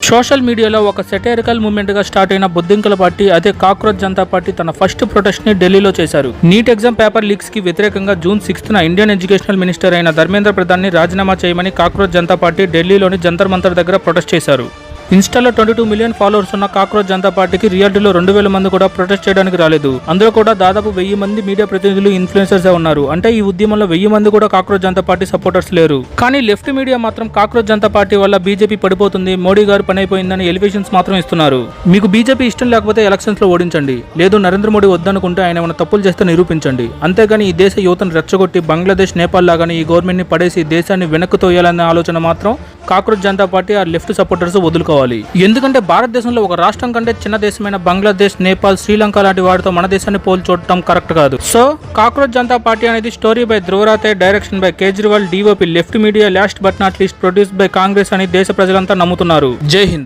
Social మీడియాలో ఒక satirical movement గా స్టార్ట్ అయిన బొద్దింకల పార్టీ అదే కాక్రోచ్ జనతా పార్టీ తన ఫస్ట్ ప్రొటెస్ట్ ని ఢిల్లీలో చేశారు. నీట్ ఎగ్జామ్ పేపర్ లీక్స్ కి వ్యతిరేకంగా జూన్ 6న ఇండియన్ ఎడ్యుకేషనల్ మినిస్టర్ అయిన ధర్మేంద్ర ప్రధాన్ ని రాజీనామా చేయమని కాక్రోచ్ జనతా పార్టీ ఢిల్లీలోని జంతర్ మంతర్ దగ్గర ప్రొటెస్ట్ చేశారు. ఇన్స్టాలో 22 మిలియన్ ఫాలోవర్స్ ఉన్న కాక్రోచ్ జనతా పార్టీకి రియాలిటీలో 2000 మంది కూడా ప్రొటెస్ట్ చేయడానికి రాలేదు. అందులో కూడా దాదాపు 1000 మంది మీడియా ప్రతినిధులు ఇన్ఫ్లుయెన్సర్స్ ఉన్నారు. అంటే ఈ ఉద్యమంలో 1000 మంది కూడా కాక్రోచ్ జనతా పార్టీ సపోర్టర్స్ లేరు. కానీ లెఫ్ట్ మీడియా మాత్రం కాక్రోచ్ జనతా పార్టీ వల్ల బీజేపీ పడిపోతుంది, మోడీ గారు పని అయిపోయిందని ఎలివేషన్స్ మాత్రం ఇస్తున్నారు. మీకు బీజేపీ ఇష్టం లేకపోతే ఎలక్షన్స్ లో ఓడించండి, లేదు నరేంద్ర మోడీ వద్దనుకుంటే ఆయన ఏమైనా తప్పులు చేస్తే నిరూపించండి. అంతేగాని ఈ దేశ యువతను రెచ్చగొట్టి బంగ్లాదేశ్, నేపాల్ లాగానే ఈ గవర్నమెంట్ ని పడేసి దేశాన్ని వెనక్కు తోయాలనే ఆలోచన మాత్రం కాక్రోచ్ జనతా పార్టీ ఆ లెఫ్ట్ సపోర్టర్స్ వదులుకోవాలి. ఎందుకంటే భారతదేశంలో ఒక రాష్ట్రం కంటే చిన్న దేశమైన బంగ్లాదేశ్, నేపాల్, శ్రీలంక లాంటి వాటితో మన దేశాన్ని పోల్చి చూడటం కరెక్ట్ కాదు. సో కాక్రోచ్ జనతా పార్టీ అనేది story by ధ్రువరాతే, direction by Kejriwal, DOP, left media, last but not least produce by Congress అని దేశ ప్రజలంతా నమ్ముతున్నారు. జై హింద్.